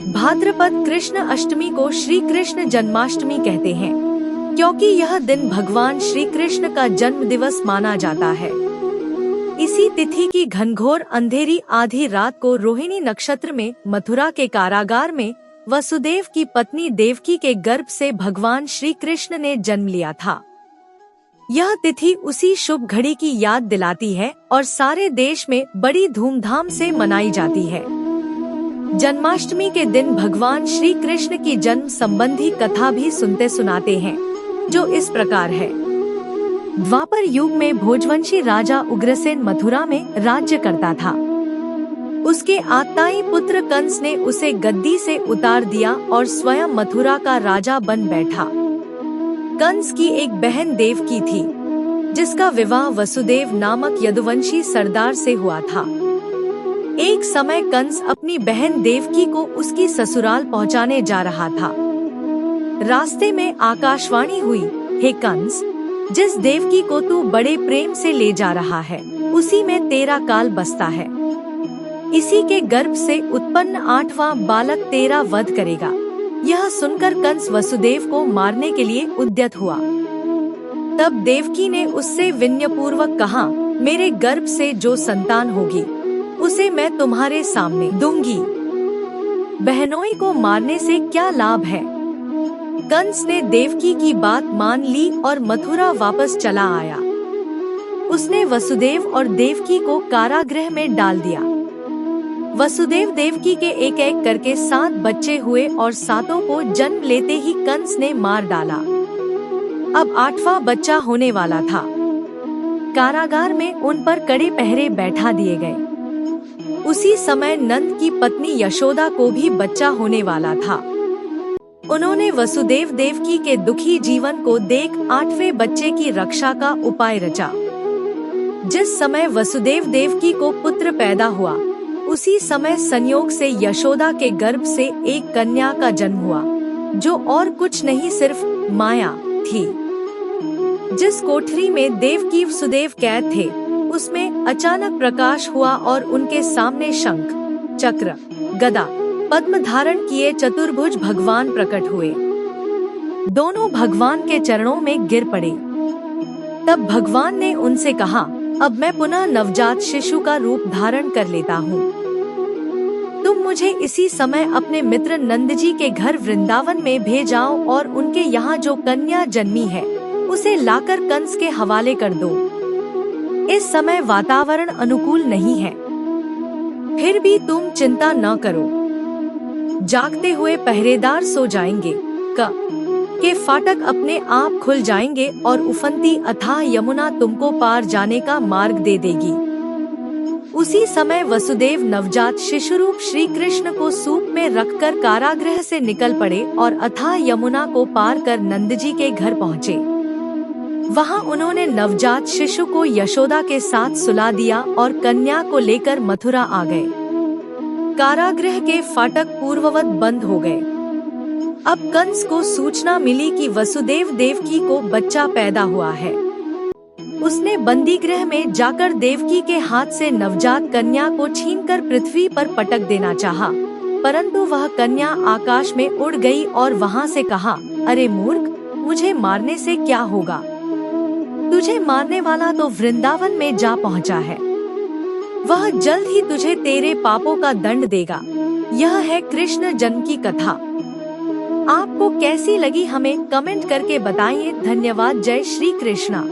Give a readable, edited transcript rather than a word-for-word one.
भाद्रपद कृष्ण अष्टमी को श्री कृष्ण जन्माष्टमी कहते हैं, क्योंकि यह दिन भगवान श्री कृष्ण का जन्म दिवस माना जाता है। इसी तिथि की घनघोर अंधेरी आधी रात को रोहिणी नक्षत्र में मथुरा के कारागार में वसुदेव की पत्नी देवकी के गर्भ से भगवान श्री कृष्ण ने जन्म लिया था। यह तिथि उसी शुभ घड़ी की याद दिलाती है और सारे देश में बड़ी धूमधाम से मनाई जाती है। जन्माष्टमी के दिन भगवान श्री कृष्ण की जन्म संबंधी कथा भी सुनते सुनाते हैं, जो इस प्रकार है। द्वापर युग में भोजवंशी राजा उग्रसेन मथुरा में राज्य करता था। उसके आत्ताई पुत्र कंस ने उसे गद्दी से उतार दिया और स्वयं मथुरा का राजा बन बैठा। कंस की एक बहन देवकी थी, जिसका विवाह वसुदेव नामक यदुवंशी सरदार से हुआ था। एक समय कंस अपनी बहन देवकी को उसकी ससुराल पहुंचाने जा रहा था। रास्ते में आकाशवाणी हुई, हे कंस, जिस देवकी को तू बड़े प्रेम से ले जा रहा है, उसी में तेरा काल बसता है। इसी के गर्भ से उत्पन्न 8वां बालक तेरा वध करेगा। यह सुनकर कंस वसुदेव को मारने के लिए उद्यत हुआ। तब देवकी ने उससे विनयपूर्वक कहा, मेरे गर्भ से जो संतान होगी उसे मैं तुम्हारे सामने दूंगी। बहनोई को मारने से क्या लाभ है। कंस ने देवकी की बात मान ली और मथुरा वापस चला आया। उसने वसुदेव और देवकी को कारागृह में डाल दिया। वसुदेव देवकी के एक एक करके 7 बच्चे हुए और 7 को जन्म लेते ही कंस ने मार डाला। अब 8वां बच्चा होने वाला था। कारागार में उन पर कड़े पहरे बैठा दिए गए। उसी समय नंद की पत्नी यशोदा को भी बच्चा होने वाला था। उन्होंने वसुदेव देवकी के दुखी जीवन को देख 8वें बच्चे की रक्षा का उपाय रचा। जिस समय वसुदेव देवकी को पुत्र पैदा हुआ, उसी समय संयोग से यशोदा के गर्भ से एक कन्या का जन्म हुआ, जो और कुछ नहीं सिर्फ माया थी। जिस कोठरी में देवकी वसुदेव कैद थे, उसमें अचानक प्रकाश हुआ और उनके सामने शंख, चक्र, गदा, पद्म धारण किए चतुर्भुज भगवान प्रकट हुए। दोनों भगवान के चरणों में गिर पड़े। तब भगवान ने उनसे कहा, अब मैं पुनः नवजात शिशु का रूप धारण कर लेता हूँ। तुम मुझे इसी समय अपने मित्र नंद जी के घर वृंदावन में भेजाओ और उनके यहाँ जो कन्या जन्मी है, उसे लाकर कंस के हवाले कर दो। इस समय वातावरण अनुकूल नहीं है, फिर भी तुम चिंता न करो। जागते हुए पहरेदार सो जाएंगे, के फाटक अपने आप खुल जाएंगे और उफनती अथाह यमुना तुमको पार जाने का मार्ग दे देगी। उसी समय वसुदेव नवजात शिशुरूप श्री कृष्ण को सूप में रखकर कारागृह से निकल पड़े और अथाह यमुना को पार कर नंद जी के घर पहुँचे। वहाँ उन्होंने नवजात शिशु को यशोदा के साथ सुला दिया और कन्या को लेकर मथुरा आ गए। कारागृह के फाटक पूर्ववत बंद हो गए। अब कंस को सूचना मिली कि वसुदेव देवकी को बच्चा पैदा हुआ है। उसने बंदीगृह में जाकर देवकी के हाथ से नवजात कन्या को छीनकर पृथ्वी पर पटक देना चाहा, परंतु वह कन्या आकाश में उड़ गई और वहां से कहा, अरे मूर्ख, मुझे मारने से क्या होगा। तुझे मारने वाला तो वृंदावन में जा पहुंचा है। वह जल्द ही तुझे तेरे पापों का दंड देगा। यह है कृष्ण जन्म की कथा। आपको कैसी लगी हमें कमेंट करके बताइए। धन्यवाद। जय श्री कृष्णा।